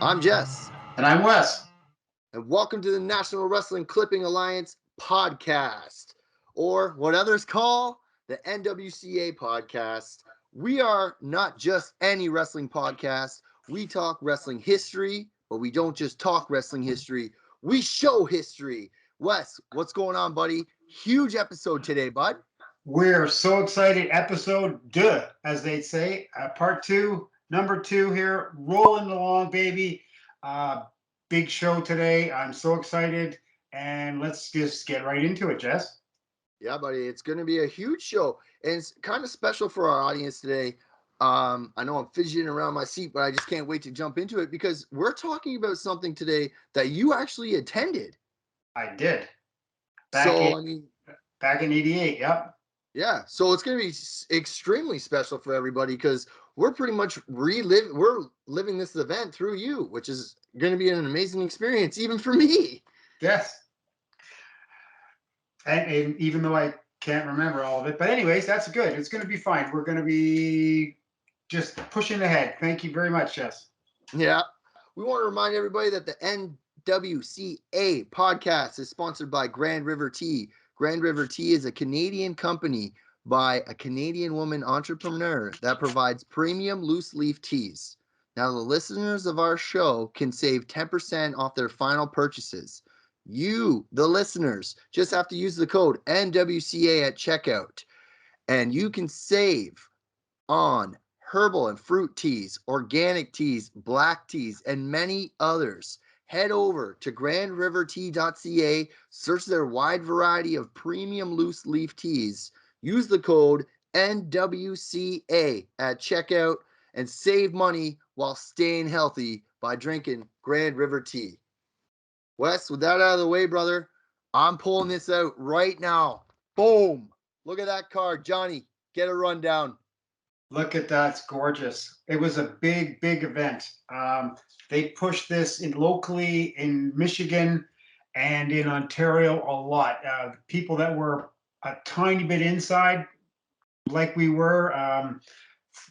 I'm Jess, And I'm Wes. and welcome to the National Wrestling Clipping Alliance podcast, or what others call the NWCA podcast. We are not just any wrestling podcast. We talk wrestling history, but we don't just talk wrestling history. We show history. Wes, what's going on, buddy? Huge episode today, bud. We're so excited. Episode 2, as they'd say. Part 2, number 2 here. Rolling along, baby. Uh, Big show today. I'm so excited. And let's just get right into it, Jess. Yeah, buddy, it's going to be a huge show, and it's kind of special for our audience today. I know I'm fidgeting around my seat, but I just can't wait to jump into it because we're talking about something today that you actually attended. I did. Back in So, I mean, back in 88. Yep. yeah, so it's going to be extremely special for everybody because we're pretty much we're living this event through you, which is going to be an amazing experience, even for me. Yes. And even though I can't remember all of it. But anyways, that's good. It's going to be fine. We're going to be just pushing ahead. Thank you very much, Jess. Yeah. We want to remind everybody that the NWCA podcast is sponsored by Grand River Tea. Grand River Tea is a Canadian company by a Canadian woman entrepreneur that provides premium loose leaf teas. Now, the listeners of our show can save 10% off their final purchases. You, the listeners, just have to use the code NWCA at checkout, and you can save on herbal and fruit teas, organic teas, black teas, and many others. Head over to grandrivertea.ca, search their wide variety of premium loose leaf teas, use the code NWCA at checkout, and save money while staying healthy by drinking Grand River Tea. Wes, with that out of the way, brother, I'm pulling this out right now. Boom! Look at that card. Johnny, get a rundown. Look at that. It's gorgeous. It was a big, big event. They pushed this in locally in Michigan and in Ontario a lot. People that were a tiny bit inside, like we were,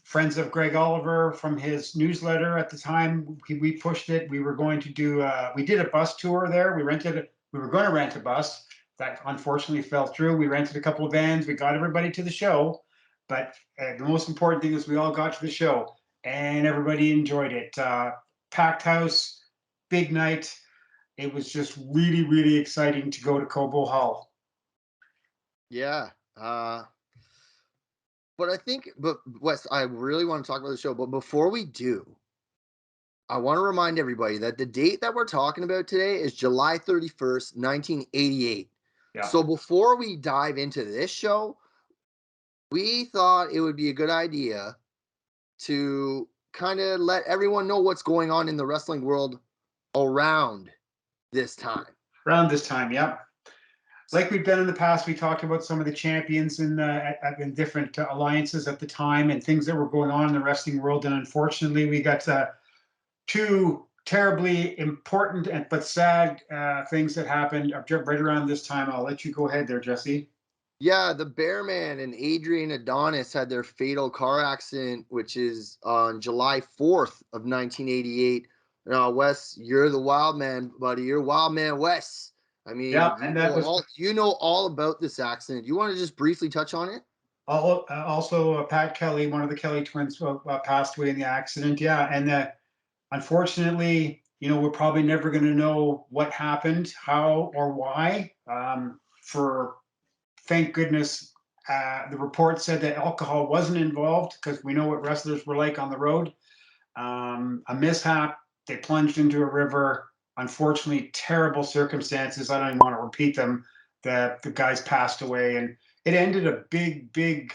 friends of Greg Oliver from his newsletter at the time, we pushed it. We were going to do, we did a bus tour there. We were going to rent a bus. That unfortunately fell through. We rented a couple of vans. We got everybody to the show. But the most important thing is we all got to the show and everybody enjoyed it. Packed house, big night. It was just really, really exciting to go to Cobo Hall. Yeah. But Wes, I really want to talk about the show. But before we do, I want to remind everybody that the date that we're talking about today is July 31st, 1988. Yeah. So before we dive into this show, we thought it would be a good idea to kind of let everyone know what's going on in the wrestling world around this time. Around this time, yep. Like we've done in the past, we talked about some of the champions in different alliances at the time and things that were going on in the wrestling world. And unfortunately, we got two terribly important but sad things that happened right around this time. I'll let you go ahead there, Jesse. Yeah, the Bearman and Adrian Adonis had their fatal car accident, which is on July 4th of 1988. Wes, you're the wild man, buddy. You're wild man Wes. I mean, Yeah, and that was you know all about this accident. You want to just briefly touch on it? also Pat Kelly, one of the Kelly twins, passed away in the accident. Yeah, and unfortunately, we're probably never going to know what happened, how, or why. For thank goodness, the report said that alcohol wasn't involved because we know what wrestlers were like on the road. A mishap, they plunged into a river. Unfortunately, terrible circumstances. I don't even want to repeat them. The guys passed away, and it ended a big, big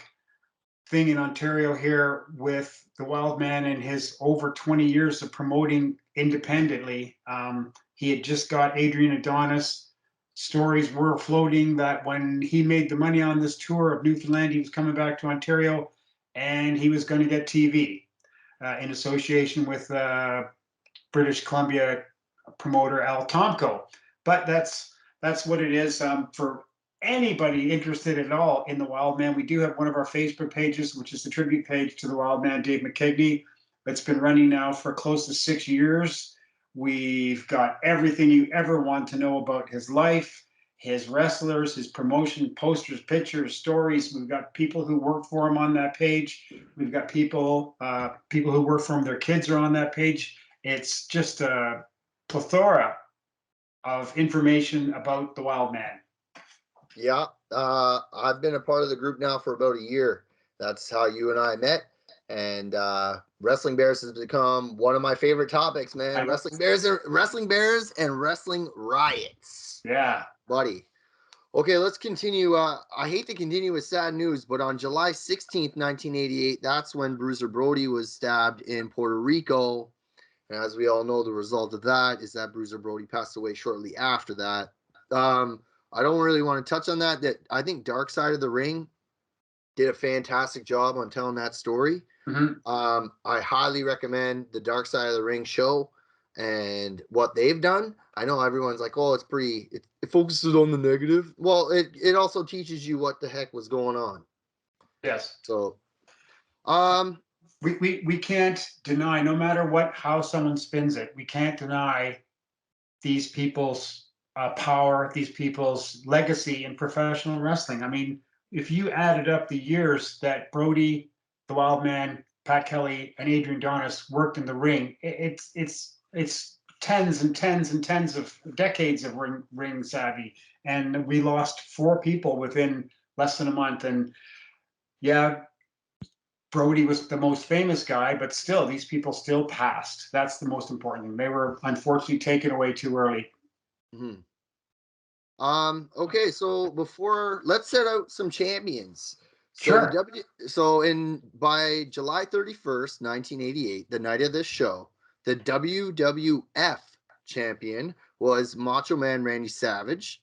thing in Ontario here with the Wild Man and his over 20 years of promoting independently. He had just got Adrian Adonis. Stories were floating that when he made the money on this tour of Newfoundland, he was coming back to Ontario and he was going to get TV in association with British Columbia promoter Al Tomko. But that's what it is. For anybody interested at all in the Wild Man, we do have one of our Facebook pages, which is the tribute page to the Wild Man, Dave Mckinney. It's been running now for close to 6 years. We've got everything you ever want to know about his life, his wrestlers, his promotion, posters, pictures, stories. We've got people who work for him on that page. We've got people who work for him, their kids are on that page. It's just a plethora of information about the Wild Man. Yeah, I've been a part of the group now for about a year. That's how you and I met. And Wrestling Bears has become one of my favorite topics, man. Wrestling Bears and Wrestling Riots. Yeah. Buddy. Okay, let's continue. I hate to continue with sad news, but on July 16th, 1988, that's when Bruiser Brody was stabbed in Puerto Rico. And as we all know, the result of that is that Bruiser Brody passed away shortly after that. I don't really want to touch on that. I think Dark Side of the Ring did a fantastic job on telling that story. Mm-hmm. I highly recommend the Dark Side of the Ring show and what they've done. I know everyone's like, oh, it focuses on the negative. Well, it also teaches you what the heck was going on. Yes. So, we can't deny, no matter how someone spins it, we can't deny these people's power, these people's legacy in professional wrestling. I mean, if you added up the years that Brody, the Wild Man, Pat Kelly, and Adrian Donis worked in the ring, it's tens and tens and tens of decades of ring savvy, and we lost 4 people within less than a month. And yeah, Brody was the most famous guy, but still, these people still passed. That's the most important thing. They were unfortunately taken away too early. Mm-hmm. Okay, so let's set out some champions. Sure. By July 31st, 1988, the night of this show, the WWF champion was Macho Man Randy Savage.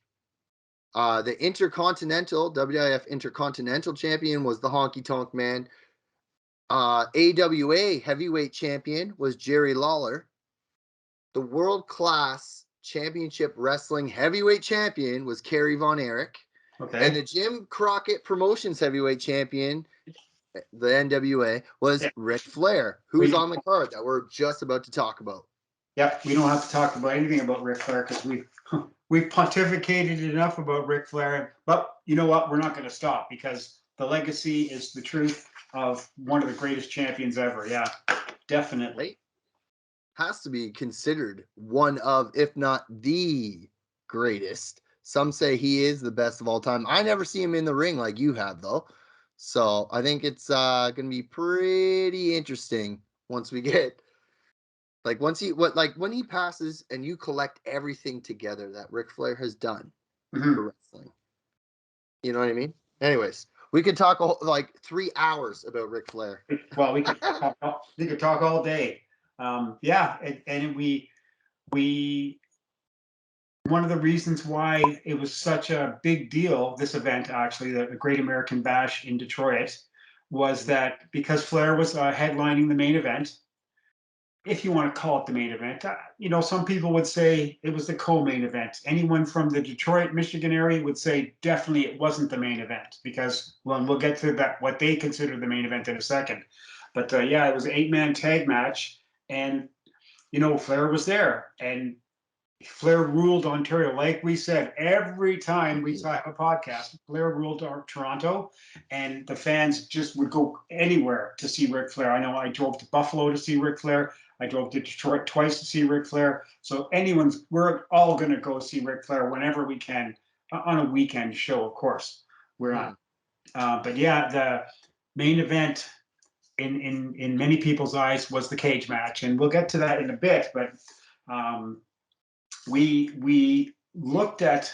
The WWF Intercontinental champion was the Honky Tonk Man. AWA heavyweight champion was Jerry Lawler. The World Class Championship Wrestling heavyweight champion was Kerry Von Erich. Okay. And the Jim Crockett Promotions heavyweight champion, the NWA, was Ric Flair, who's on the card that we're just about to talk about. Yep, we don't have to talk about anything about Ric Flair because we've pontificated enough about Ric Flair. But you know what? We're not going to stop because the legacy is the truth of one of the greatest champions ever. Yeah, definitely. Right? Has to be considered one of, if not the greatest. Some say he is the best of all time. I never see him in the ring like you have, though. So I think it's going to be pretty interesting once we get, when he passes and you collect everything together that Ric Flair has done for wrestling. You know what I mean? Anyways, we could talk 3 hours about Ric Flair. Well, we could talk all day. Yeah, and we one of the reasons why it was such a big deal, this event actually, the Great American Bash in Detroit, was that because Flair was headlining the main event, if you want to call it the main event, some people would say it was the co-main event. Anyone from the Detroit, Michigan area would say definitely it wasn't the main event because, well, we'll get to that, what they consider the main event in a second. But yeah, it was an 8-man tag match, and Flair was there, and Flair ruled Ontario. Like we said, every time we have a podcast, Flair ruled Toronto, and the fans just would go anywhere to see Ric Flair. I know I drove to Buffalo to see Ric Flair. I drove to Detroit twice to see Ric Flair. So we're all going to go see Ric Flair whenever we can on a weekend show, of course. We're on. But yeah, the main event in many people's eyes was the cage match, and we'll get to that in a bit. But we looked at,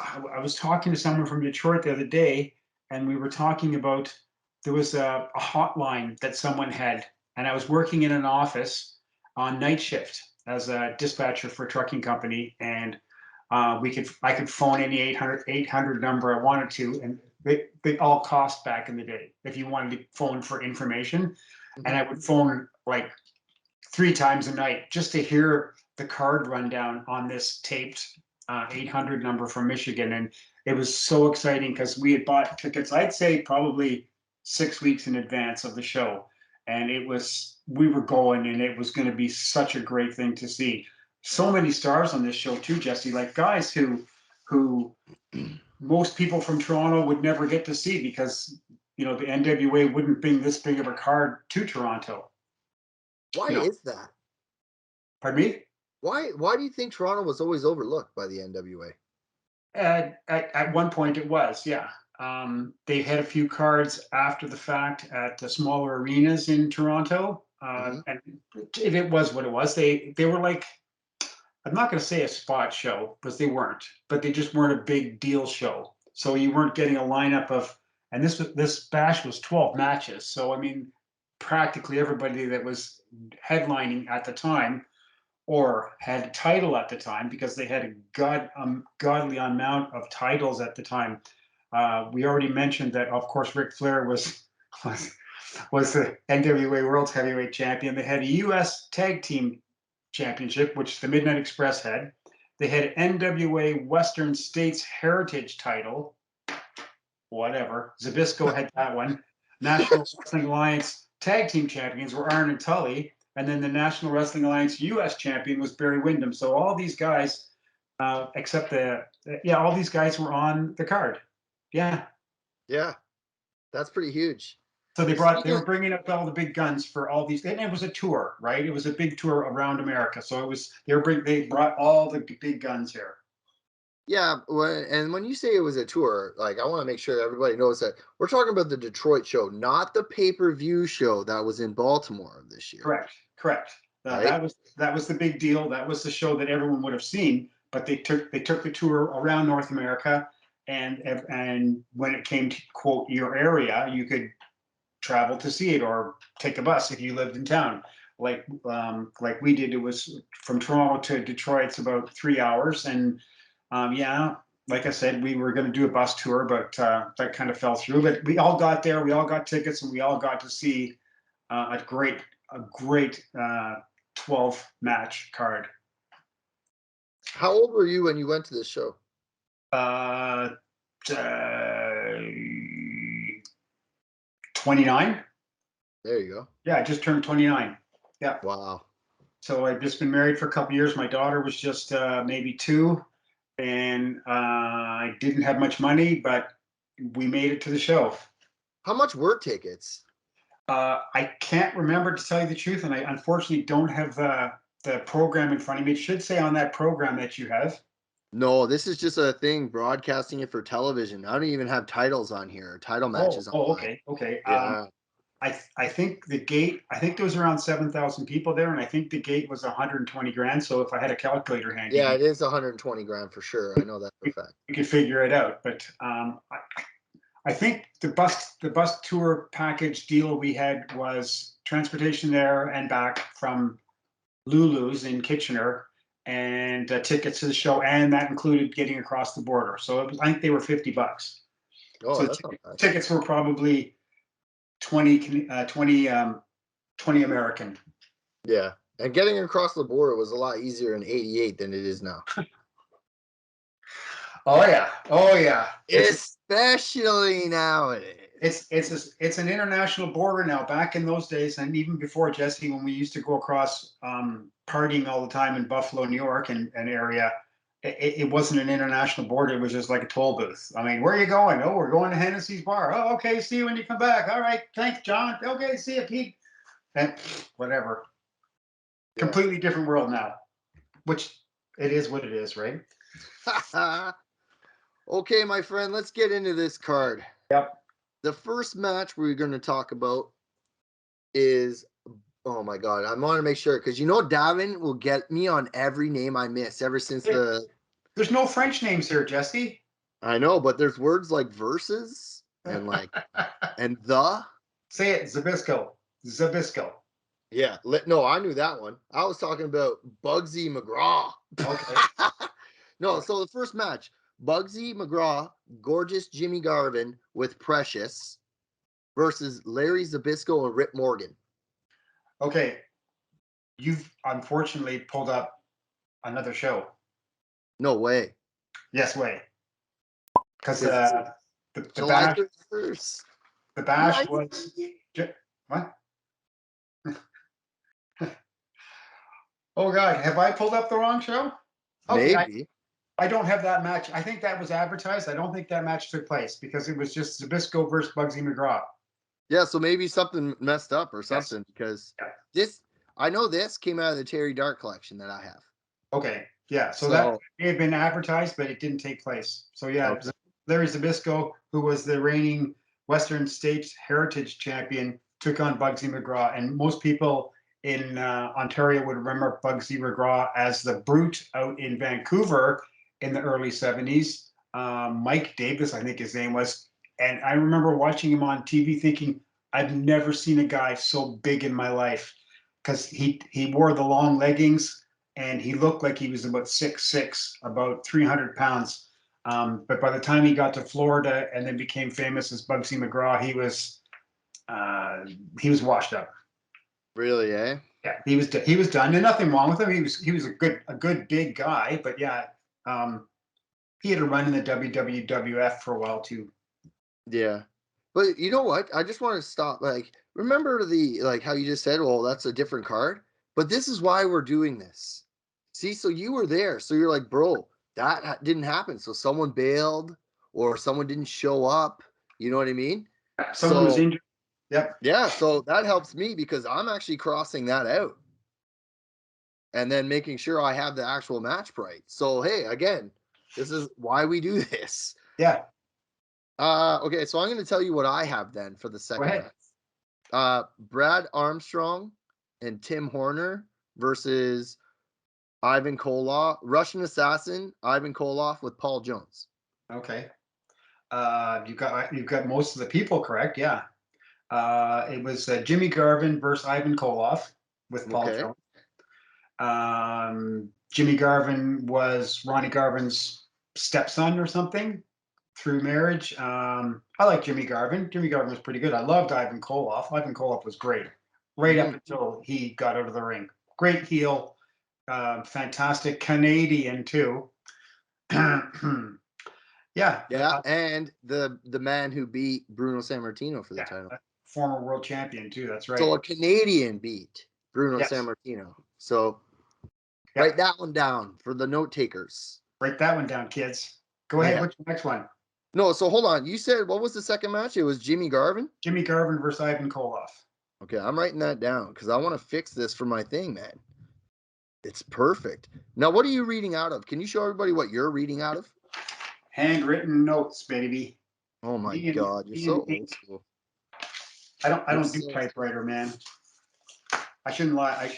I was talking to someone from Detroit the other day, and we were talking about, there was a hotline that someone had, and I was working in an office on night shift as a dispatcher for a trucking company, and I could phone any 800 number I wanted to, and they all cost back in the day if you wanted to phone for information. And I would phone like 3 times a night just to hear the card rundown on this taped 800 number from Michigan. And it was so exciting because we had bought tickets, I'd say probably 6 weeks in advance of the show. And we were going, and it was going to be such a great thing to see. so many stars on this show too, Jesse. Like guys who most people from Toronto would never get to see because the NWA wouldn't bring this big of a card to Toronto. Why is that? Pardon me? Why do you think Toronto was always overlooked by the NWA? At one point it was, yeah. They had a few cards after the fact at the smaller arenas in Toronto, and it was what it was. They were like, I'm not going to say a spot show because they weren't, but they just weren't a big deal show. So you weren't getting a lineup of, and this bash was 12 matches. So I mean, practically everybody that was headlining at the time or had a title at the time, because they had a godly amount of titles at the time. We already mentioned that, of course, Ric Flair was the NWA World Heavyweight Champion. They had a U.S. Tag Team Championship, which the Midnight Express had. They had NWA Western States Heritage title, whatever. Zbyszko had that one. National Wrestling Alliance Tag Team Champions were Arn and Tully. And then the National Wrestling Alliance U.S. champion was Barry Windham. So all these guys, except all these guys were on the card. Yeah. Yeah, that's pretty huge. So they were bringing up all the big guns for all these, and it was a tour, right? It was a big tour around America. So they brought all the big guns here. Yeah, and when you say it was a tour, like I want to make sure everybody knows that we're talking about the Detroit show, not the pay-per-view show that was in Baltimore this year. Correct. Right? That was the big deal. That was the show that everyone would have seen. But they took the tour around North America, and when it came to quote your area, you could travel to see it or take a bus if you lived in town. Like we did. It was from Toronto to Detroit. It's about 3 hours, and like I said, we were going to do a bus tour, but that kind of fell through. But we all got there. We all got tickets, and we all got to see a great 12 match card. How old were you when you went to this show? 29. There you go. Yeah, I just turned 29. Yeah. Wow. So I've just been married for a couple of years. My daughter was just maybe 2, and I didn't have much money, but we made it to the show. How much were tickets? I can't remember, to tell you the truth, and I unfortunately don't have the program in front of me. It should say on that program that you have. No, this is just a thing broadcasting it for television. I don't even have titles on here, title matches on. Okay. Yeah. I think the gate, I think there was around 7,000 people there, and I think the gate was 120 grand. So if I had a calculator handy, yeah, it is 120 grand for sure. I know that for a fact. You could figure it out. But I think the bus tour package deal we had was transportation there and back from Lulu's in Kitchener, and tickets to the show, and that included getting across the border. So I think they were $50. Oh, so that's not bad. Tickets were probably 20 American. Yeah, and getting across the border was a lot easier in '88 than it is now. Oh yeah. Especially nowadays. It's an international border now. Back in those days, and even before, Jesse, when we used to go across partying all the time in Buffalo, New York, and area, it wasn't an international border. It was just like a toll booth. I mean, where are you going? Oh, we're going to Hennessy's bar. Oh, okay. See you when you come back. All right. Thanks, John. Okay. See you, Pete. And whatever. Yeah. Completely different world now, which it is what it is, right? Okay, my friend, let's get into this card. Yep. The first match we're going to talk about is, oh my God, I want to make sure, because Davin will get me on every name I miss ever since There's no French names here, Jesse. I know, but there's words like versus and like, and the. Say it, Zbyszko. Yeah, no, I knew that one. I was talking about Bugsy Mcgraw. Okay. No, so the first match, Bugsy Mcgraw, Gorgeous Jimmy Garvin with Precious versus Larry Zbyszko and Rip Morgan. Okay. You've unfortunately pulled up another show. No way. Yes way. Because the July bash, 31st. The bash was what? Oh God, have I pulled up the wrong show? Okay, Maybe. I don't have that match. I think that was advertised. I don't think that match took place because it was just Zbyszko versus Bugsy Mcgraw. Yeah, so maybe something messed up or Yes. something because Yeah. this I know this came out of the Terry Dart collection that I have. Okay. Yeah. So that So may have been advertised, but it didn't take place. So yeah, okay. Larry Zbyszko, who was the reigning Western States Heritage Champion, took on Bugsy Mcgraw, and most people in Ontario would remember Bugsy Mcgraw as the Brute out in Vancouver in the early '70s. Mike Davis, I think his name was, and I remember watching him on TV, thinking, "I've never seen a guy so big in my life," because he wore the long leggings and he looked like he was about 6'6", about 300 pounds. But by the time he got to Florida and then became famous as Bugsy Mcgraw, he was washed up. Really, eh? Yeah, he was done. And nothing wrong with him. He was a good big guy. But yeah, he had a run in the WWF for a while too. Yeah. But you know what? I just want to stop. Like, remember how you just said, well, that's a different card. But this is why we're doing this. See, so you were there. So you're like, bro, that didn't happen. So someone bailed or someone didn't show up. You know what I mean? Someone was So injured. Yep. yeah, so that helps me because I'm actually crossing that out and then making sure I have the actual match right. So hey, again, this is why we do this. Yeah. Okay, so I'm going to tell you what I have then for the Go second ahead. match. Brad Armstrong and Tim Horner versus Ivan Koloff, Russian Assassin, Ivan Koloff with Paul Jones. Okay. You've got most of the people correct. Yeah. It was Jimmy Garvin versus Ivan Koloff with Paul Okay. Jones. Jimmy Garvin was Ronnie Garvin's stepson or something through marriage. I like Jimmy Garvin. Jimmy Garvin was pretty good. I loved Ivan Koloff. Ivan Koloff was great, right up until he got out of the ring. Great heel, fantastic Canadian too. Yeah, Yeah, and the man who beat Bruno Sammartino for the yeah, title. former world champion too. That's right. So a Canadian beat Bruno Yes. Sammartino. So Yeah. write that one down for the note takers. Write that one down, kids. Go ahead. Yeah. What's the next one? No, so hold on. You said what was the second match? It was Jimmy Garvin? Jimmy Garvin versus Ivan Koloff. Okay, I'm writing that down because I want to fix this for my thing, man. It's perfect. Now, what are you reading out of? Can you show everybody what you're reading out of? Handwritten notes, baby. Oh my Me and- God, you're me so and- old school. I You're don't do so- typewriter, man. I shouldn't lie.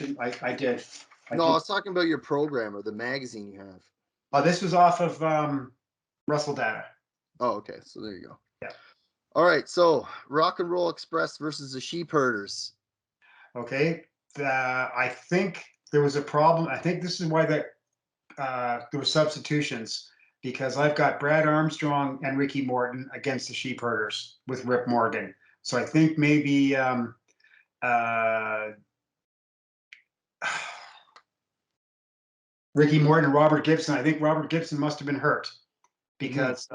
I did. No, I was talking about your programmer, the magazine you have. Oh, this was off of Russell Data. Oh, okay. So there you go. Yeah. All right. So Rock and Roll Express versus the Sheep Herders. Okay. I think there was a problem. I think this is why there were substitutions, because I've got Brad Armstrong and Ricky Morton against the Sheep Herders with Rip Morgan. So I think maybe Ricky Morton and Robert Gibson. I think Robert Gibson must have been hurt because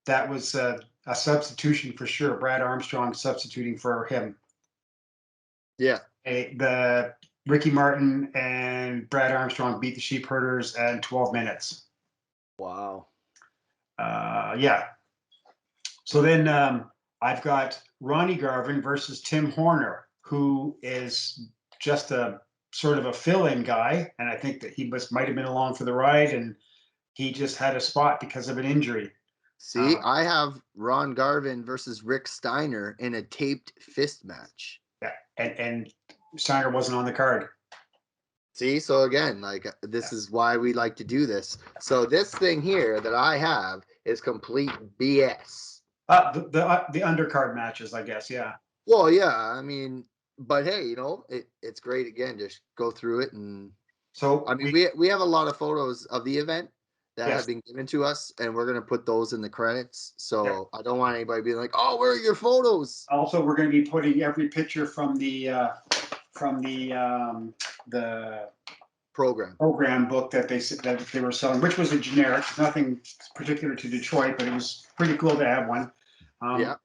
that was a substitution for sure. Brad Armstrong substituting for him. Yeah. The Ricky Martin and Brad Armstrong beat the Sheep Herders in 12 minutes. Wow. Yeah. So then I've got Ronnie Garvin versus Tim Horner, who is just a sort of a fill-in guy, and I think that he might have been along for the ride, and he just had a spot because of an injury. See, I have Ron Garvin versus Rick Steiner in a taped fist match. Yeah, and Steiner wasn't on the card. See, so again, like this is why we like to do this. So this thing here that I have is complete BS. The undercard matches, I guess. Yeah. Well, yeah, I mean, but hey, you know, it's great again. Just go through it, and So I mean, we have a lot of photos of the event that have been given to us, and we're gonna put those in the credits. So I don't want anybody being like, "Oh, where are your photos?" Also, we're going to be putting every picture from the program book that they were selling, which was a generic, nothing particular to Detroit, but it was pretty cool to have one. Yeah.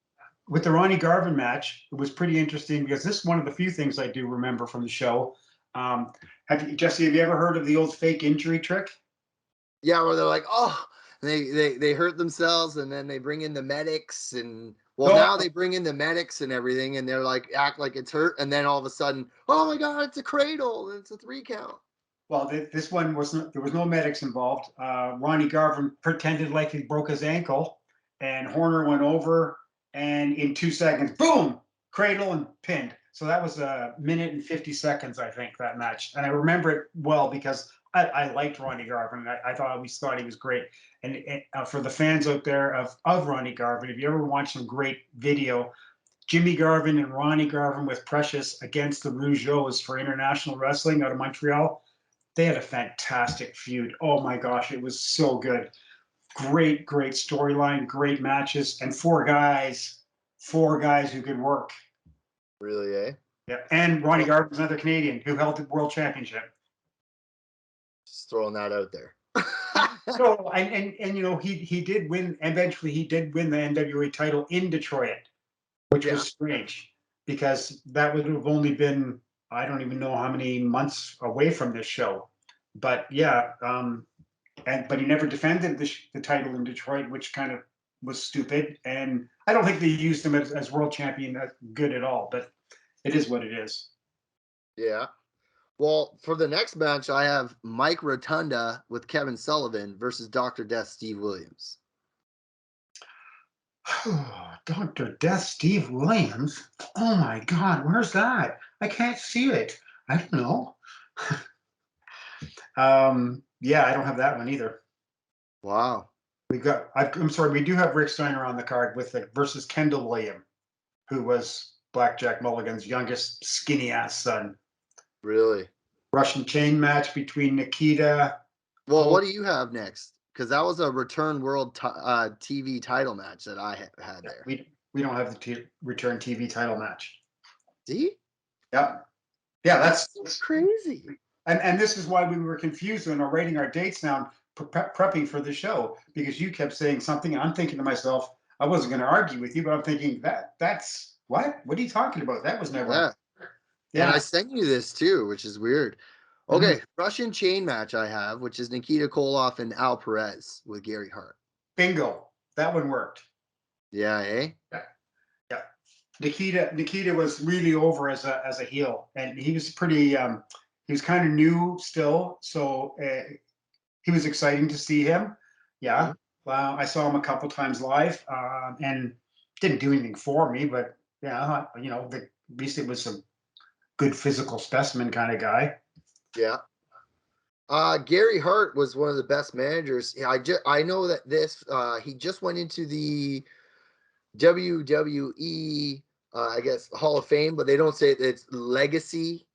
With the Ronnie Garvin match, it was pretty interesting because this is one of the few things I do remember from the show. Jesse, have you ever heard of the old fake injury trick? Yeah, where they're like, oh, they hurt themselves, and then they bring in the medics, and now they bring in the medics and everything, and they're like act like it's hurt, and then all of a sudden, oh my god, it's a cradle, and it's a 3 count. Well, this one wasn't. There was no medics involved. Ronnie Garvin pretended like he broke his ankle, and Horner went over, and in 2 seconds, boom, cradle and pinned. So that was a minute and 50 seconds, I think, that match. And I remember it well because I liked Ronnie Garvin. I always thought he was great. And for the fans out there of Ronnie Garvin, if you ever watch some great video, Jimmy Garvin and Ronnie Garvin with Precious against the Rougeaus for international wrestling out of Montreal, they had a fantastic feud. Oh my gosh, it was so good. Great storyline, great matches, and four guys who could work. Really, eh? Yeah, and Ronnie Garvin was another Canadian who held the world championship. Just throwing that out there. So and you know he did win. Eventually, he did win the NWA title in Detroit, which was strange because that would have only been, I don't even know how many months away from this show. But yeah, but he never defended the title in Detroit, which kind of was stupid. And I don't think they used him as world champion good at all. But it is what it is. Yeah. Well, for the next match, I have Mike Rotunda with Kevin Sullivan versus Dr. Death Steve Williams. Dr. Death Steve Williams? Oh my God, where's that? I can't see it. I don't know. Yeah, I don't have that one either. Wow. I'm sorry, we do have Rick Steiner on the card with versus Kendall William, who was Blackjack Mulligan's youngest skinny ass son. Really? Russian chain match between Nikita. Well, what do you have next? Because that was a return world TV title match that I had there. We don't have the return TV title match. See? Yeah. Yeah, that's crazy. And this is why we were confused when we're writing our dates down, prepping for the show, because you kept saying something. I'm thinking to myself, I wasn't going to argue with you, but I'm thinking that's what? What are you talking about? That was never. Yeah. And I sent you this too, which is weird. Okay, Russian chain match I have, which is Nikita Koloff and Al Perez with Gary Hart. Bingo. That one worked. Yeah, eh? Yeah. Nikita was really over as a heel, and he was pretty he was kind of new still, so he was exciting to see him. Yeah. I saw him a couple times live, and didn't do anything for me, but yeah, you know, at least it was a good physical specimen kind of guy. Yeah. Gary Hart was one of the best managers. I know that he just went into the WWE I guess Hall of Fame, but they don't say it's legacy.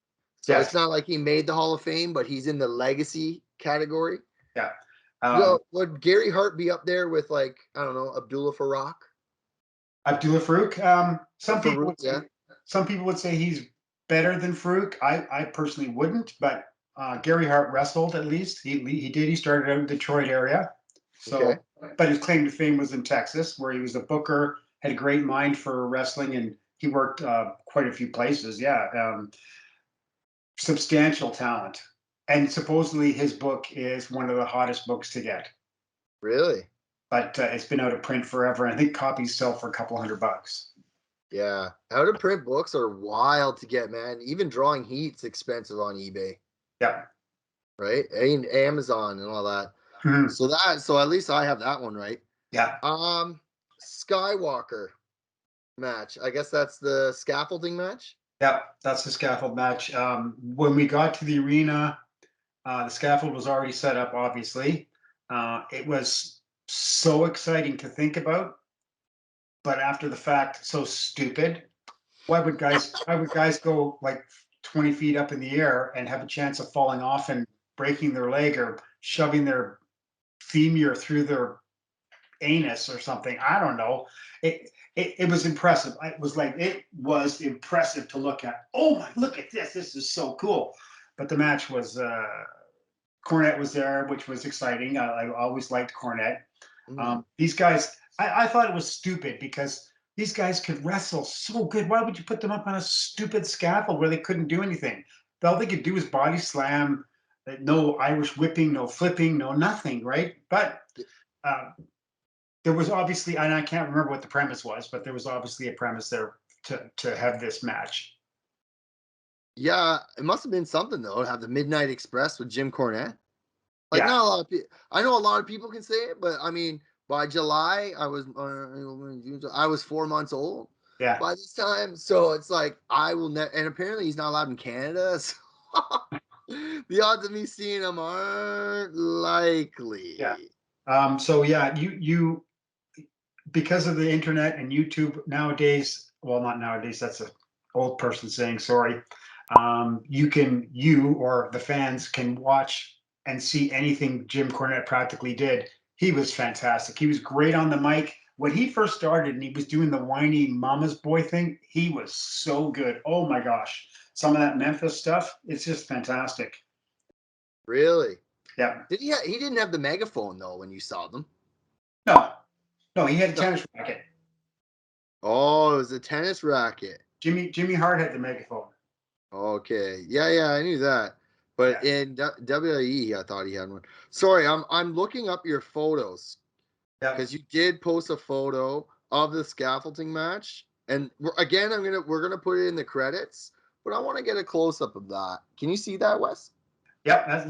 So it's not like he made the Hall of Fame, but he's in the legacy category. Yeah. Would Gary Hart be up there with, like, I don't know, Abdullah Farouk? Abdullah Farouk? Some people would say he's better than Farouk. I personally wouldn't, but Gary Hart wrestled at least. He did. He started out in the Detroit area. So, but his claim to fame was in Texas, where he was a booker, had a great mind for wrestling, and he worked quite a few places. Yeah. Substantial talent. And supposedly his book is one of the hottest books to get. Really? But it's been out of print forever. I think copies sell for a couple $100. Yeah. Out of print books are wild to get, man. Even Drawing Heat's expensive on eBay. Yeah. Right? And Amazon and all that. So at least I have that one right. Yeah. Skywalker match. I guess that's the scaffolding match. Yeah, that's the scaffold match. When we got to the arena, the scaffold was already set up, obviously. It was so exciting to think about, but after the fact, so stupid. Why would guys go like 20 feet up in the air and have a chance of falling off and breaking their leg or shoving their femur through their anus or something? I don't know. It was impressive. It was impressive to look at. Oh my, look at this. This is so cool. But the match was, Cornette was there, which was exciting. I always liked Cornette. These guys, I thought it was stupid because these guys could wrestle so good. Why would you put them up on a stupid scaffold where they couldn't do anything? all they could do was body slam. No Irish whipping, no flipping, no nothing, right? But uh, there was obviously, and I can't remember what the premise was, but there was obviously a premise there to have this match. Yeah, it must have been something though, to have the Midnight Express with Jim Cornette. Like, Yeah, not a lot of people. I know a lot of people can say it, but I mean, by July, I was 4 months old yeah. by this time. So it's like I will never. And apparently, he's not allowed in Canada. So the odds of me seeing him aren't Yeah. likely. So yeah, you because of the internet and YouTube nowadays, well, not nowadays, that's an old person saying sorry. You or the fans can watch and see anything Jim Cornette practically did. He was fantastic. He was great on the mic. When he first started and he was doing the whiny mama's boy thing, he was so good. Oh my gosh. Some of that Memphis stuff, it's just fantastic. Really? Yeah. Did he? He didn't have the megaphone though when you saw them. No, no, he had a No. tennis racket. Oh, it was a tennis racket. Jimmy Hart had the megaphone. Okay. Yeah, I knew that. But Yeah. in WWE, I thought he had one. Sorry, I'm looking up your photos Yeah. because you did post a photo of the scaffolding match, and again, we're gonna put it in the credits, but I want to get a close up of that. Can you see that, Wes? Yep,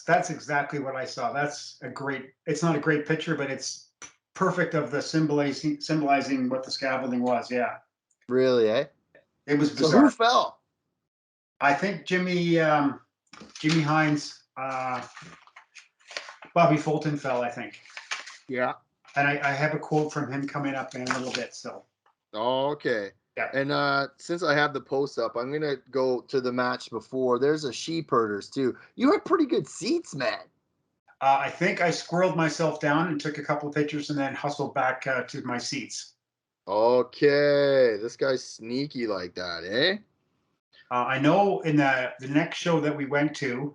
that's exactly what I saw. That's a great. It's not a great picture, but it's perfect of the symbolizing what the scaffolding was. Yeah, Really, eh? it was So who bizarre. fell? I think Jimmy Hines, Bobby Fulton fell. I think, Yeah. and I have a quote from him coming up in a little bit. So Okay. yeah, And since I have the post up, I'm gonna go to the match before. There's a sheep herders too. You had pretty good seats, man. I think I squirreled myself down and took a couple of pictures and then hustled back to my seats. Okay, this guy's sneaky like that, eh? I know in the next show that we went to,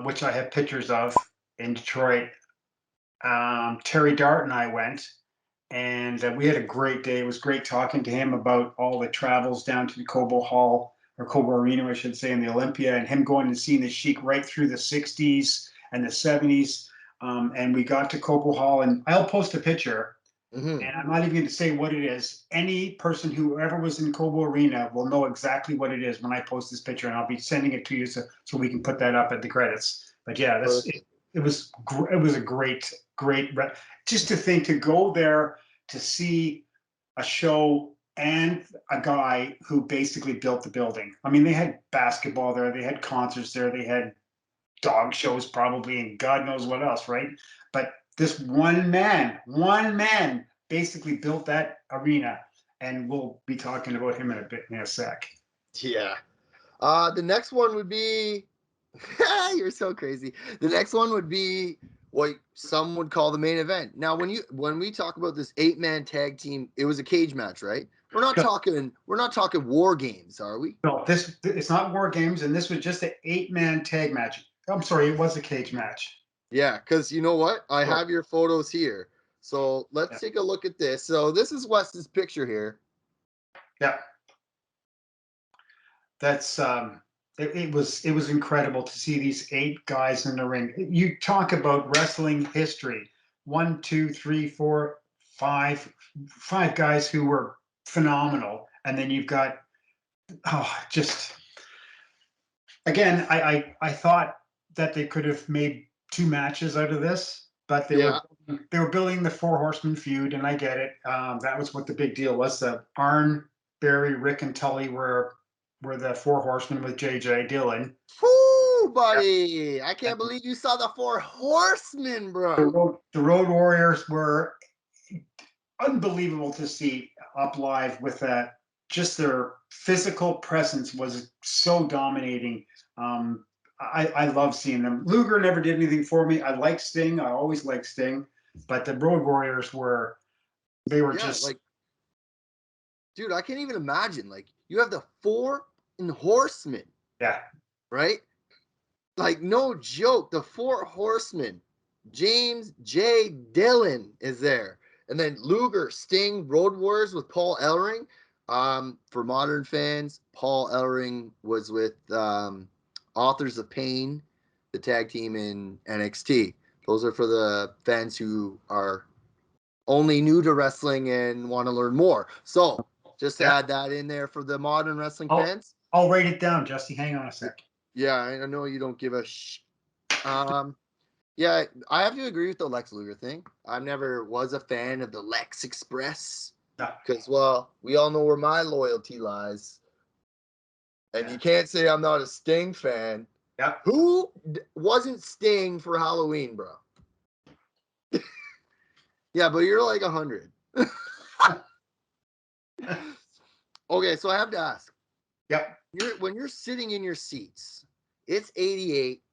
which I have pictures of in Detroit, Terry Dart and I went, and we had a great day. It was great talking to him about all the travels down to the Cobo Hall or Cobo Arena, I should say, in the Olympia, and him going and seeing the Sheik right through the '60s and the '70s. And we got to Cobo Hall, and I'll post a picture. Mm-hmm. And I'm not even going to say what it is. Any person who ever was in Cobo Arena will know exactly what it is when I post this picture, and I'll be sending it to you so we can put that up at the credits. But yeah, Perfect. it was a great just to think to go there to see a show and a guy who basically built the building. I mean, they had basketball there, they had concerts there, they had dog shows probably, and God knows what else, right? But this one man basically built that arena, and we'll be talking about him in a sec. Yeah. The next one would be you're so crazy. The next one would be what some would call the main event. Now, when we talk about this 8-man tag team, it was a cage match, right? We're not talking war games, are we? No, this it's not War Games, and this was just an 8-man tag match. I'm sorry, it was a cage match. Yeah, because you know what? I So have your photos here. So let's yeah, take a look at this. So this is Wes's picture here. yeah. That's it was incredible to see these 8 guys in the ring. You talk about wrestling history. One, two, three, four, five guys who were phenomenal, and then you've got just again. I thought that they could have made 2 matches out of this, but Yeah. they were building the Four Horsemen feud, and I get it. That was what the big deal was. Arn, Barry, Rick, and Tully were the Four Horsemen with JJ Dillon. Whoo, Yep. buddy. I can't believe you saw the Four Horsemen, The bro. Road Warriors were unbelievable to see up live with that. Just their physical presence was so dominating. I love seeing them. Luger never did anything for me. I like Sting. I always liked Sting, but the Road Warriors they were Yeah, just like, dude, I can't even imagine. Like, you have the Four Horsemen, yeah. right? Like, no joke. The Four Horsemen. James J. Dillon is there. And then Luger, Sting, Road Warriors with Paul Ellering. For modern fans, Paul Ellering was with Authors of Pain, the tag team in NXT. Those are for the fans who are only new to wrestling and want to learn more. So just to add that in there for the modern wrestling fans. I'll write it down, Jesse. Hang on a sec. Yeah, I know you don't give a yeah, I have to agree with the Lex Luger thing. I never was a fan of the Lex Express because, well, we all know where my loyalty lies. And you can't say I'm not a Sting fan. Yeah. Who wasn't Sting for Halloween, bro? Yeah, but you're like 100. Okay, so I have to ask. Yep. When you're sitting in your seats, it's 88.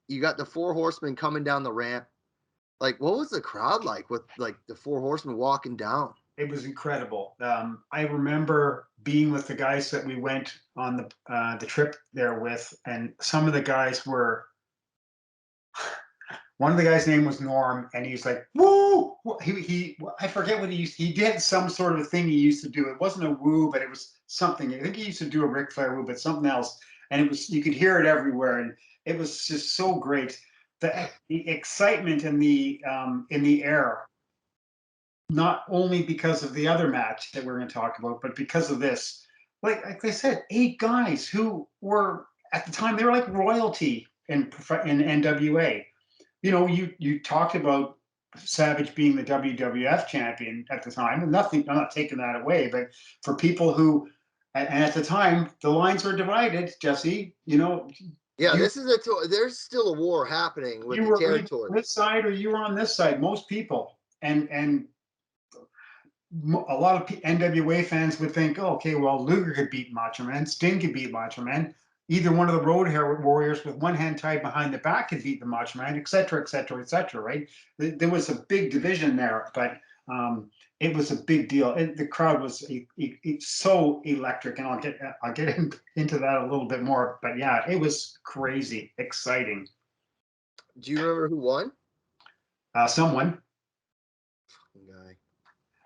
You got the Four Horsemen coming down the ramp. Like, what was the crowd like with like the Four Horsemen walking down? It was incredible. I remember being with the guys that we went on the trip there with, and some of the guys were. One of the guys' name was Norm, and he's like, "Woo!" I forget what he used. He did some sort of a thing he used to do. It wasn't a woo, but it was something. I think he used to do a Ric Flair woo, but something else. And it was, you could hear it everywhere, and it was just so great. The excitement in the air, not only because of the other match that we're going to talk about, but because of this. Like I said, 8 guys who were at the time, they were like royalty in NWA. You know, you talked about Savage being the WWF champion at the time, and nothing, I'm not taking that away, but for people who, and at the time, the lines were divided, Jesse, you know. Yeah, there's still a war happening with the territory. You were on this side or you were on this side, most people. And a lot of NWA fans would think, oh, okay, well, Luger could beat Macho Man, Sting could beat Macho Man. Either one of the Road Warriors with one hand tied behind the back could beat the Macho Man, et cetera, right? There was a big division there, but it was a big deal. The crowd was so electric, and I'll get into that a little bit more. But yeah, it was crazy, exciting. Do you remember who won? Someone. Guy.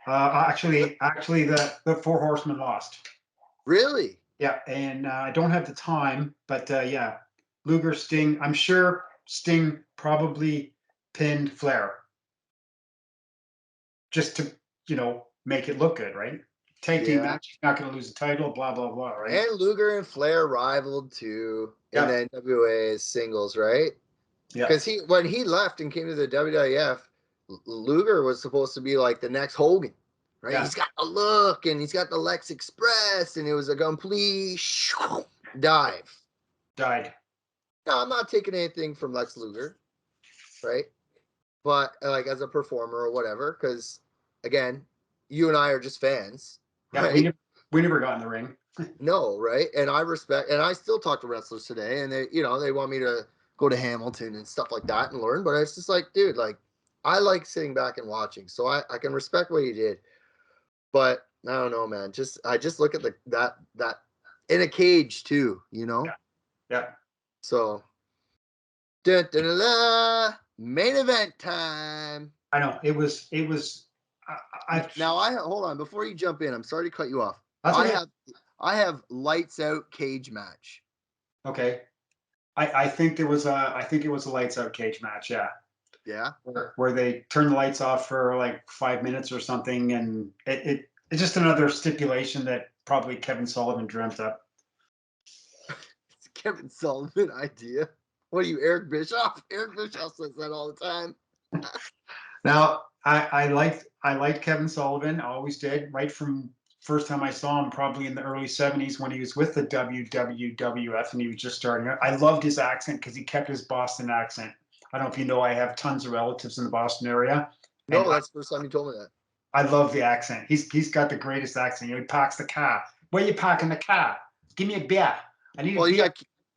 Actually, the Four Horsemen lost. Really? Yeah, and I don't have the time, but yeah, Luger, Sting. I'm sure Sting probably pinned Flair, just to make it look good, right? Tag team match, not going to lose the title, blah blah blah, right? And Luger and Flair rivaled too in the NWA singles, right? Yeah. Because when he left and came to the WWF, Luger was supposed to be like the next Hogan. Right? Yeah. He's got the look and he's got the Lex Express, and it was a complete dive. Died. Now, I'm not taking anything from Lex Luger, right? But like as a performer or whatever, because again, you and I are just fans. Yeah, right? we never got in the ring. No, right? And I respect, and I still talk to wrestlers today, and they want me to go to Hamilton and stuff like that and learn. But it's just like, dude, like I like sitting back and watching, so I can respect what he did. But I don't know, man. I just look at that in a cage too, Yeah. Yeah. So, main event time. I know it was. Now hold on before you jump in. I'm sorry to cut you off. Okay. I have lights out cage match. Okay. I think it was a lights out cage match. Yeah. Yeah. Where they turn the lights off for like 5 minutes or something, and it's just another stipulation that probably Kevin Sullivan dreamt up. It's a Kevin Sullivan idea. What are you, Eric Bischoff? Eric Bischoff says that all the time. Now, I liked Kevin Sullivan. I always did. Right from first time I saw him, probably in the early 70s when he was with the WWF and he was just starting out. I loved his accent because he kept his Boston accent. I don't know if you know, I have tons of relatives in the Boston area. No, that's the first time you told me that. I love the accent. He's got the greatest accent. He parks the car. Where you parking the car? Give me a beer. I need a beer.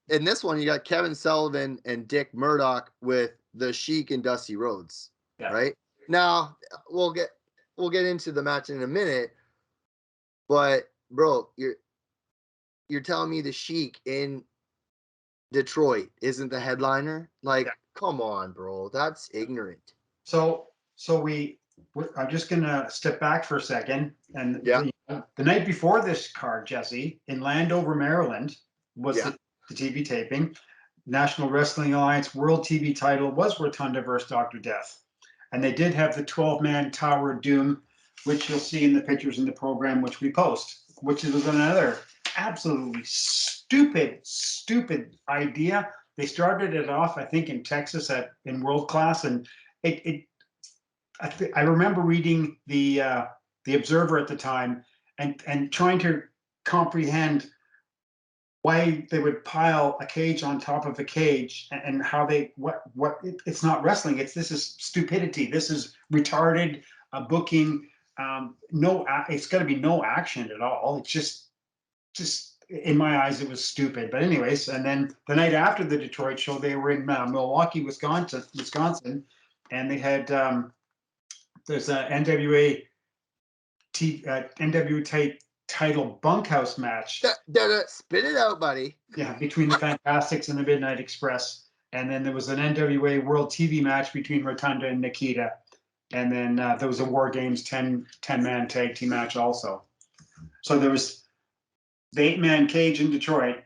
In this one, you got Kevin Sullivan and Dick Murdoch with the Sheik and Dusty Rhodes. Yeah. Right? Now, we'll get into the match in a minute. But bro, you're telling me the Sheik in Detroit isn't the headliner? Like, come on, bro. That's ignorant. So I'm just gonna step back for a second. And the night before this card, Jesse, in Landover, Maryland, was the TV taping. National Wrestling Alliance World TV title was Rotunda versus Dr. Death. And they did have the 12-man Tower of Doom, which you'll see in the pictures in the program, which we post, which was another absolutely stupid idea. They started it off, I think, in Texas in World Class, and I remember reading the Observer at the time and trying to comprehend why they would pile a cage on top of a cage, and how it's not wrestling. This is stupidity. This is retarded booking. It's got to be no action at all. It's just in my eyes, it was stupid. But anyways, and then the night after the Detroit show, they were in Milwaukee, Wisconsin, and they had there's a NWA title bunkhouse match. Spit it out, buddy. Yeah, between the Fantastics and the Midnight Express. And then there was an NWA World TV match between Rotunda and Nikita. And then there was a War Games 10-man tag team match also. So there was the 8-man cage in Detroit.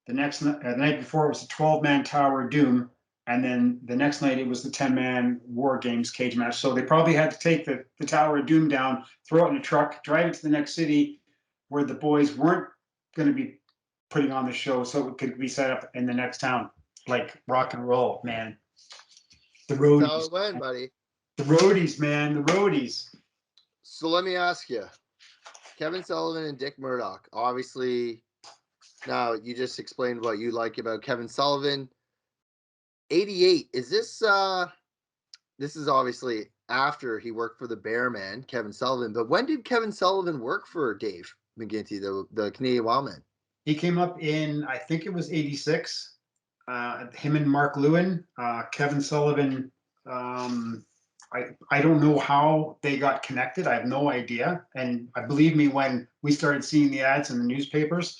The night before, it was the 12-man Tower of Doom. And then the next night, it was the 10-man War Games cage match. So they probably had to take the Tower of Doom down, throw it in a truck, drive it to the next city where the boys weren't going to be putting on the show, so it could be set up in the next town, like rock and roll, man. The roadies. That's how it went, buddy. The roadies, man. The roadies. So let me ask you, Kevin Sullivan and Dick Murdoch. Obviously, now you just explained what you like about Kevin Sullivan. 88. Is this? This is obviously after he worked for the Bearman, Kevin Sullivan. But when did Kevin Sullivan work for Dave McGinty, the Canadian Wildman? He came up in, I think it was 86. Him and Mark Lewin, Kevin Sullivan. I don't know how they got connected. I have no idea. And believe me, when we started seeing the ads in the newspapers,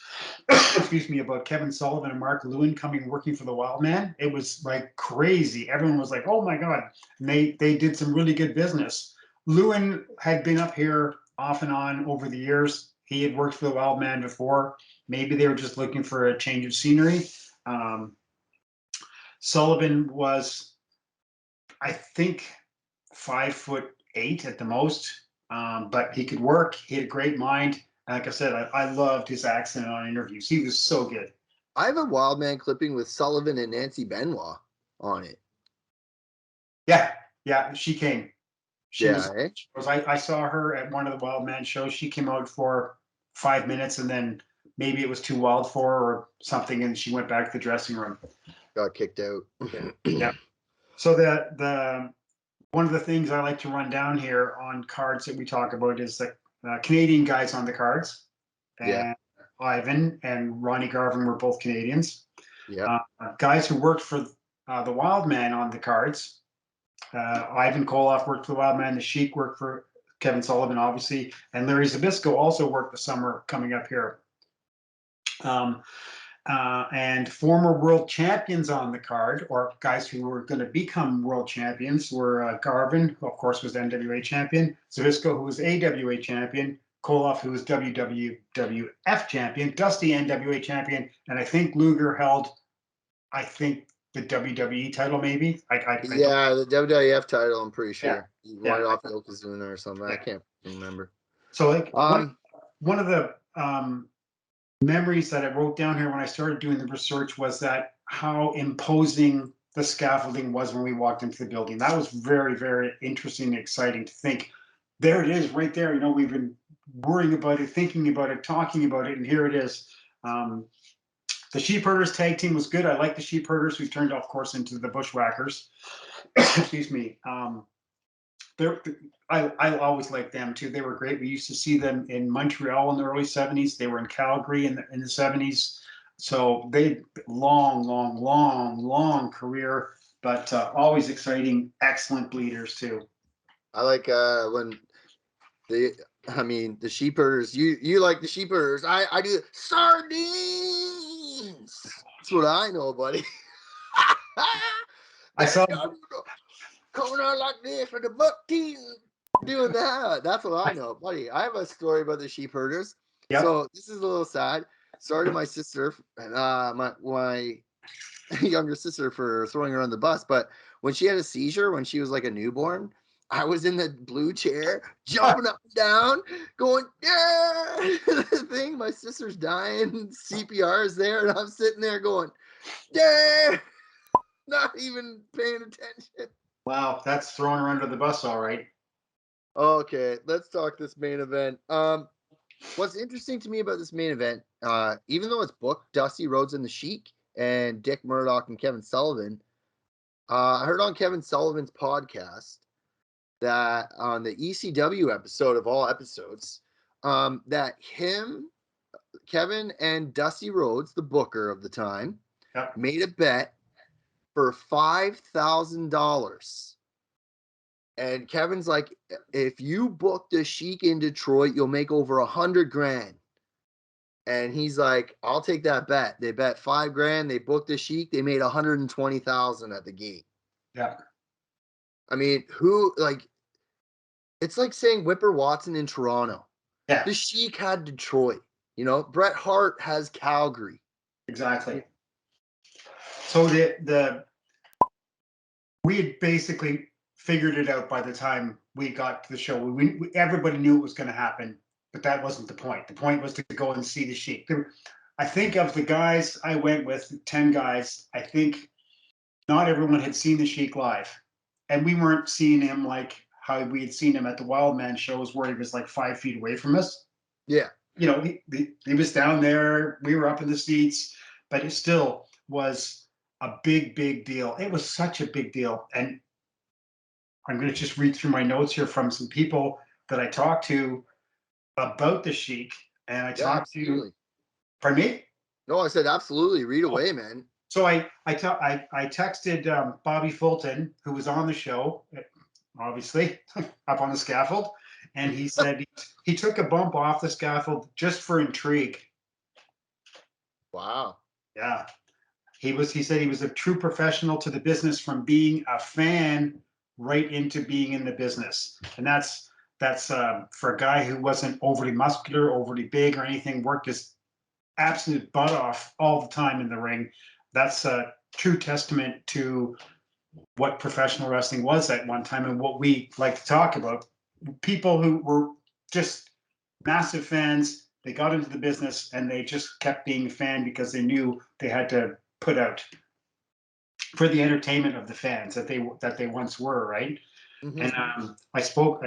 excuse me, about Kevin Sullivan and Mark Lewin working for the Wildman, it was like crazy. Everyone was like, "Oh my God!" And they did some really good business. Lewin had been up here off and on over the years. He had worked for the Wildman before. Maybe they were just looking for a change of scenery. Sullivan was, I think, 5'8" at the most, but he could work. He had a great mind. Like I said, I loved his accent on interviews. He was so good. I have a Wildman clipping with Sullivan and Nancy Benoit on it. Yeah, she came. I saw her at one of the Wildman shows. She came out for 5 minutes, and then maybe it was too wild for her or something, and she went back to the dressing room. Got kicked out. Yeah. So the one of the things I like to run down here on cards that we talk about is the Canadian guys on the cards. And Ivan and Ronnie Garvin were both Canadians. Yeah. Guys who worked for the Wildman on the cards. Ivan Koloff worked for the Wildman. The Sheik worked for Kevin Sullivan, obviously. And Larry Zbyszko also worked the summer coming up here. And former world champions on the card, or guys who were going to become world champions, were Garvin, who of course was NWA champion, Zbyszko, who was AWA champion, Koloff, who was WWF champion, Dusty NWA champion, and I think Luger held, the WWE title, maybe. The WWF title, I'm pretty sure. Yeah. He won it off Yokozuna or something. Yeah. I can't remember. So, like, one of the memories that I wrote down here when I started doing the research was that how imposing the scaffolding was when we walked into the building. That was very, very interesting and exciting to think. There it is right there. We've been worrying about it, thinking about it, talking about it, and here it is. The Sheepherders tag team was good. I like the Sheepherders, who turned, of course, into the Bushwhackers. Excuse me. I always liked them too. They were great. We used to see them in Montreal in the early 70s. They were in Calgary in the 70s. So they long career, but always exciting, excellent bleeders too. I like when the Sheepherders. You like the Sheepherders. I do sardines. That's what I know, buddy. I saw coming out like this with the buck teeth doing that. That's what I know, buddy. I have a story about the Sheepherders. Yep. So this is a little sad. sorry to my sister and my younger sister for throwing her on the bus, but when she had a seizure when she was like a newborn, I was in the blue chair, jumping up and down, going, yeah, the thing. My sister's dying, CPR is there, and I'm sitting there going, yeah, not even paying attention. Wow, that's throwing her under the bus, all right. Okay, let's talk this main event. What's interesting to me about this main event, even though it's booked Dusty Rhodes and the Sheik and Dick Murdoch and Kevin Sullivan, I heard on Kevin Sullivan's podcast that on the ECW episode of all episodes, that him, Kevin, and Dusty Rhodes, the booker of the time, Yep. made a bet for $5,000. And Kevin's like, if you book the Sheik in Detroit, you'll make over $100,000. And he's like, I'll take that bet. They bet $5,000. They booked the Sheik. They made $120,000 at the gate. Yeah. I mean, it's like saying Whipper Watson in Toronto. Yeah. The Sheik had Detroit. You know, Bret Hart has Calgary. Exactly. So we had basically figured it out by the time we got to the show. Everybody knew it was going to happen, but that wasn't the point. The point was to go and see the Sheik. I think of the guys I went with, 10 guys, I think not everyone had seen the Sheik live. And we weren't seeing him like how we had seen him at the WILDMAN shows where he was like 5 feet away from us. Yeah. You know, he was down there. We were up in the seats, but it still was a big, big deal. It was such a big deal. And I'm going to just read through my notes here from some people that I talked to about the Sheik. And I talked to, pardon me? No, I said absolutely. Read away, man. So I texted Bobby Fulton, who was on the show, obviously, up on the scaffold. And he said he took a bump off the scaffold just for intrigue. Wow. Yeah. He said he was a true professional to the business, from being a fan right into being in the business. And that's for a guy who wasn't overly muscular, overly big or anything, worked his absolute butt off all the time in the ring. That's a true testament to what professional wrestling was at one time and what we like to talk about. People who were just massive fans, they got into the business and they just kept being a fan because they knew they had to put out for the entertainment of the fans that they once were, right? Mm-hmm. And I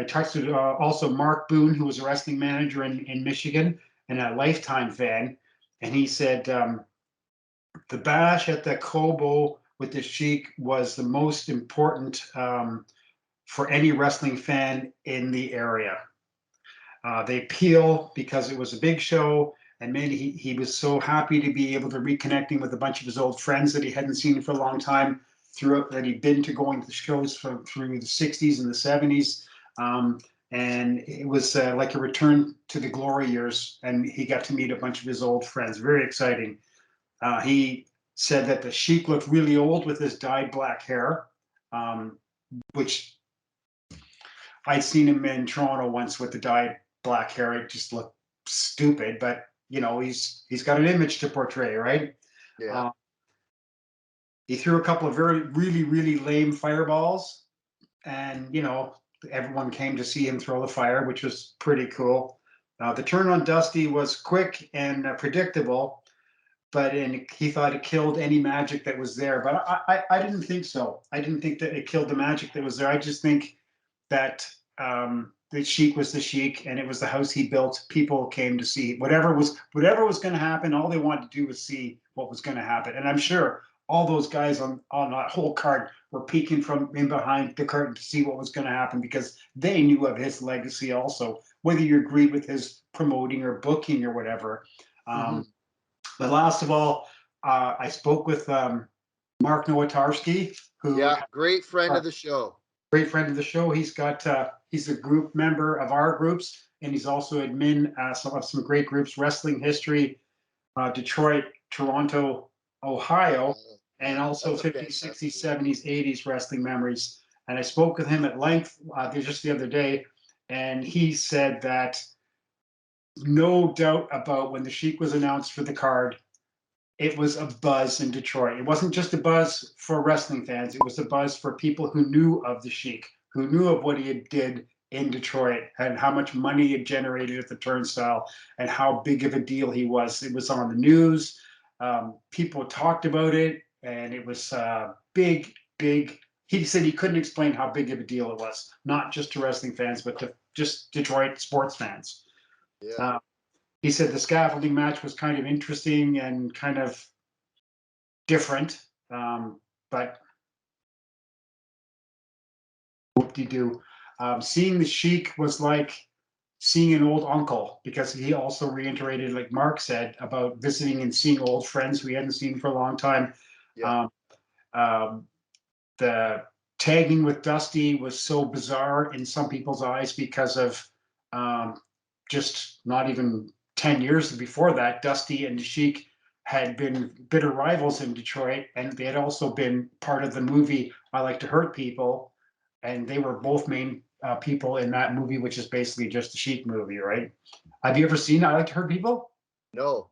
talked to also Mark Boone, who was a wrestling manager in Michigan and a lifetime fan, and he said the bash at the Kobo with the Sheik was the most important for any wrestling fan in the area. They appeal because it was a big show, and man, he was so happy to be able to reconnecting with a bunch of his old friends that he hadn't seen for a long time, that he'd been to going to the shows through the 60s and the 70s. And it was like a return to the glory years, and he got to meet a bunch of his old friends. Very exciting. He said that the Sheik looked really old with his dyed black hair, which I'd seen him in Toronto once with the dyed black hair. It just looked stupid, but you know, he's got an image to portray, right? Yeah. He threw a couple of really lame fireballs, and you know, everyone came to see him throw the fire, which was pretty cool. The turn on Dusty was quick and predictable, but he thought it killed any magic that was there. But I didn't think so. I didn't think that it killed the magic that was there. I just think that the Sheik was the Sheik, and it was the house he built. People came to see whatever was going to happen. All they wanted to do was see what was going to happen. And I'm sure all those guys on that whole card were peeking from in behind the curtain to see what was going to happen, because they knew of his legacy also, whether you agreed with his promoting or booking or whatever. But last of all, I spoke with Mark Nowatarski, who great friend of the show. Great friend of the show. He's got he's a group member of our groups, and he's also admin of some great groups: Wrestling History, Detroit, Toronto, Ohio, and also 50s, 60s, 70s, 80s wrestling memories. And I spoke with him at length just the other day, and he said that no doubt about when the Sheik was announced for the card, it was a buzz in Detroit. It wasn't just a buzz for wrestling fans. It was a buzz for people who knew of the Sheik, who knew of what he did in Detroit and how much money he had generated at the turnstile and how big of a deal he was. It was on the news. People talked about it, and it was big, big. He said he couldn't explain how big of a deal it was, not just to wrestling fans, but to just Detroit sports fans. Yeah. He said the scaffolding match was kind of interesting and kind of different, but whoop-de-doo. Seeing the Sheik was like seeing an old uncle, because he also reiterated, like Mark said, about visiting and seeing old friends we hadn't seen for a long time. Yeah. The tagging with Dusty was so bizarre in some people's eyes because of just not even 10 years before that, Dusty and the Sheik had been bitter rivals in Detroit, and they had also been part of the movie I Like to Hurt People, and they were both main people in that movie, which is basically just a Sheik movie, right? Have you ever seen I Like to Hurt People? No.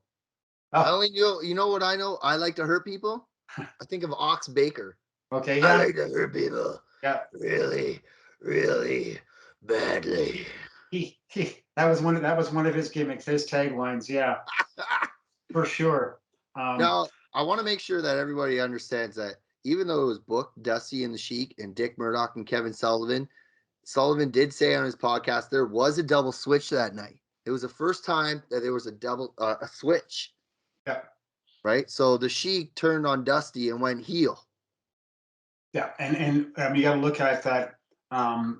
Oh. I only know, you know what I know? I like to hurt people. I think of Ox Baker. Okay, I yeah. like to hurt people. Yeah. Really, really badly. That was one of his gimmicks, his taglines, yeah, for sure. Now, I want to make sure that everybody understands that even though it was booked Dusty and the Sheik and Dick Murdoch and Kevin Sullivan, Sullivan did say on his podcast there was a double switch that night. It was the first time that there was a switch. Yeah. Right. So the Sheik turned on Dusty and went heel. Yeah, and you got to look at that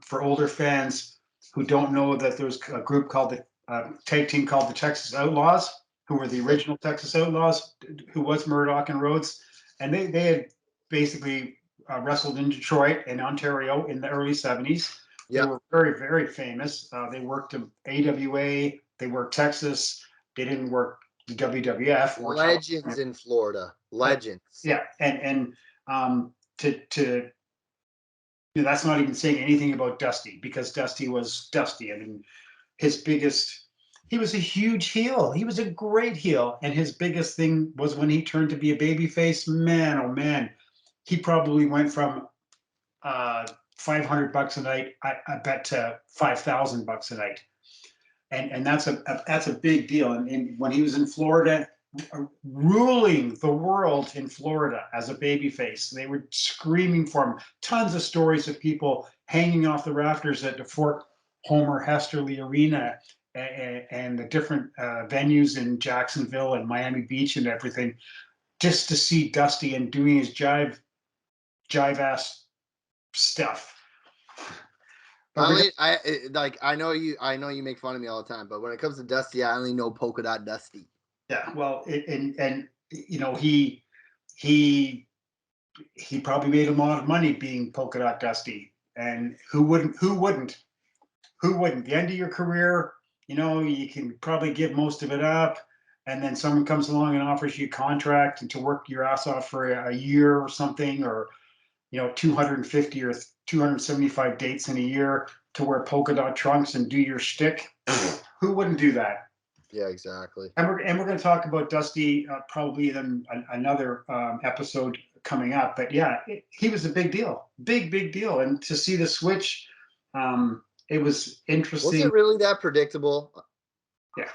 for older fans who don't know that there was a group called the tag team called the Texas Outlaws, who were the original Texas Outlaws, who was Murdoch and Rhodes, and they had basically wrestled in Detroit and Ontario in the early 70s. They were very, very famous. They worked in AWA, they worked Texas, they didn't work the WWF. Legends in Florida. Legends. Yeah, and to that's not even saying anything about Dusty, because Dusty was Dusty. I mean, he was a huge heel. He was a great heel, and his biggest thing was when he turned to be a babyface. Man, oh man, he probably went from $500 a night, I bet, to $5,000 a night, and that's a big deal. And when he was in Florida, ruling the world in Florida as a babyface, they were screaming for him. Tons of stories of people hanging off the rafters at the Fort Homer Hesterly Arena and the different venues in Jacksonville and Miami Beach and everything, just to see Dusty and doing his jive ass stuff. I know you make fun of me all the time, but when it comes to Dusty, I only know Polka Dot Dusty. Yeah, well, and you know, he probably made a lot of money being Polka Dot Dusty, and who wouldn't? The end of your career, you know, you can probably give most of it up, and then someone comes along and offers you a contract and to work your ass off for a year or something, or 250 or 275 dates in a year to wear polka dot trunks and do your shtick. Who wouldn't do that? Yeah, exactly. And we're going to talk about Dusty probably in another episode coming up. But yeah, he was a big deal, big deal. And to see the switch, it was interesting. Was it really that predictable? Yeah.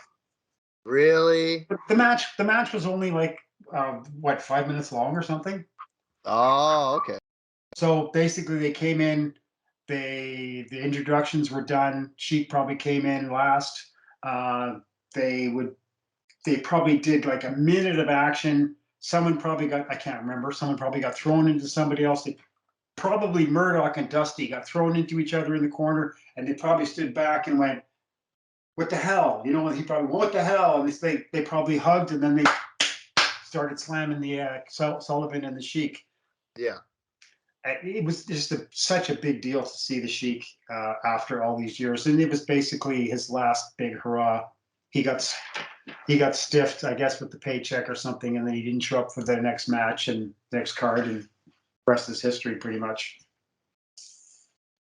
Really? The match was only like 5 minutes long or something. Oh, okay. So basically, they came in. The introductions were done. Sheik probably came in last. They probably did like a minute of action. Someone probably I can't remember. Someone probably got thrown into somebody else. Probably Murdoch and Dusty got thrown into each other in the corner, and they probably stood back and went, "What the hell?" He probably, "What the hell?" And they probably hugged, and then they started slamming the Sullivan and the Sheik. Yeah. It was just such a big deal to see the Sheik after all these years, and it was basically his last big hurrah. He got stiffed, I guess, with the paycheck or something, and then he didn't show up for the next match and next card, and the rest is history, pretty much.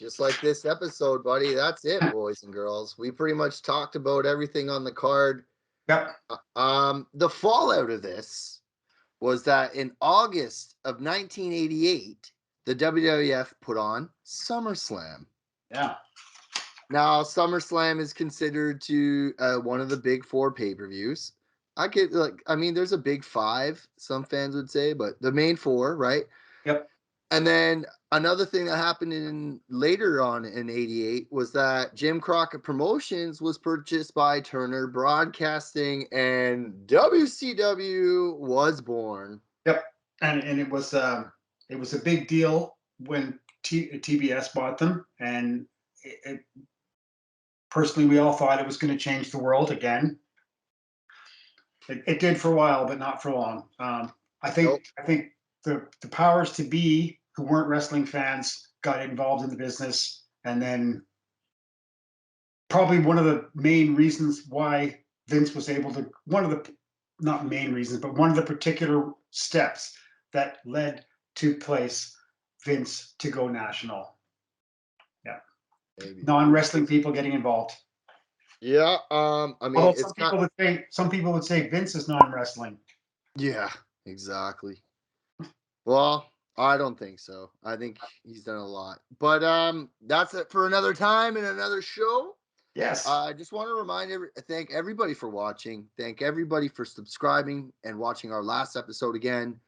just like this episode, buddy. That's it, boys and girls. We pretty much talked about everything on the card. Yep. The fallout of this was that in August of 1988, the WWF put on SummerSlam. Yeah. Now, SummerSlam is considered to one of the big four pay-per-views. There's a big five, some fans would say, but the main four, right? Yep. And then another thing that happened later on in 88 was that Jim Crockett Promotions was purchased by Turner Broadcasting and WCW was born. Yep. And it was a big deal when TBS bought them. And personally, we all thought it was going to change the world again. It did for a while, but not for long. I think the powers to be who weren't wrestling fans got involved in the business, and then probably one of the main reasons why Vince was able to, not main reasons, but one of the particular steps that led to place Vince to go national. Yeah. Maybe. Non-wrestling people getting involved. Yeah. Some people would say Vince is non-wrestling. Yeah, exactly. Well, I don't think so. I think he's done a lot. But that's it for another time and another show. Yes. I just want to thank everybody for watching. Thank everybody for subscribing and watching our last episode again.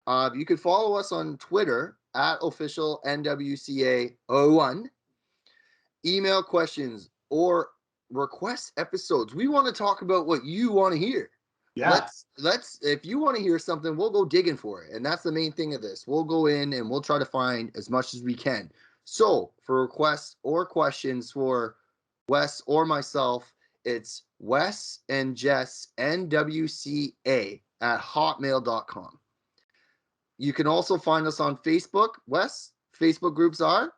You can follow us on Twitter at official NWCA01. Email questions or request episodes. We want to talk about what you want to hear. Yeah. Let's if you want to hear something, we'll go digging for it. And that's the main thing of this. We'll go in and we'll try to find as much as we can. So for requests or questions for Wes or myself, it's Wes and Jess NWCA at hotmail.com. You can also find us on Facebook. Wes, Facebook groups are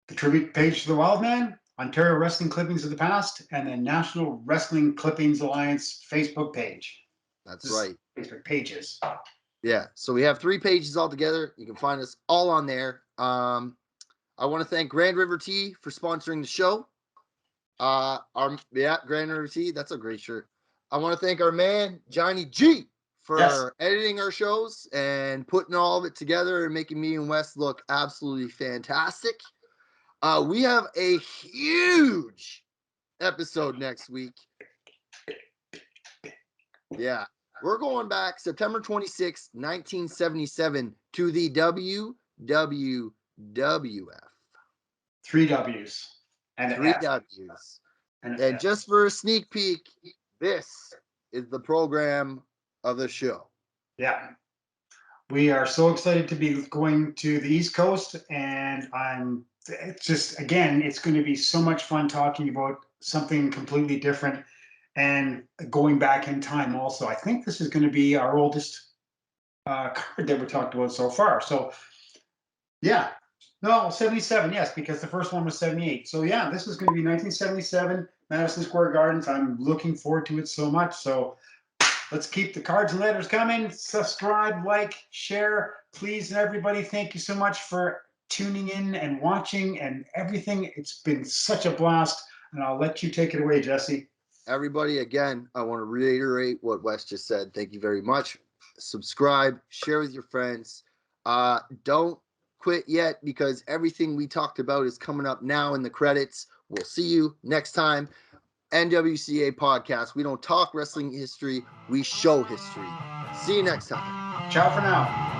the tribute page to the Wildman, Ontario Wrestling Clippings of the Past, and the National Wrestling Clippings Alliance Facebook page. That's right. Facebook pages. Yeah. So we have 3 pages all together. You can find us all on there. I want to thank Grand River Tea for sponsoring the show. Grand River Tea. That's a great shirt. I want to thank our man, Johnny G, for editing our shows and putting all of it together and making me and Wes look absolutely fantastic. We have a huge episode next week. Yeah. We're going back September 26, 1977 to the WWF. 3 W's. And 3 W's. And just for a sneak peek, this is the program of the show. Yeah. We are so excited to be going to the East Coast, and it's going to be so much fun talking about something completely different and going back in time also. I think this is going to be our oldest card that we talked about so far. So, yeah. No, 77, yes, because the first one was 78. So, yeah, this is going to be 1977, Madison Square Gardens. I'm looking forward to it so much. So, let's keep the cards and letters coming. Subscribe, like, share, please. And everybody, thank you so much for tuning in and watching and everything. It's been such a blast. And I'll let you take it away, Jesse. Everybody, again, I want to reiterate what Wes just said. Thank you very much. Subscribe, share with your friends. Don't quit yet, because everything we talked about is coming up now in the credits. We'll see you next time. NWCA podcast. We don't talk wrestling history, we show history. See you next time. Ciao for now.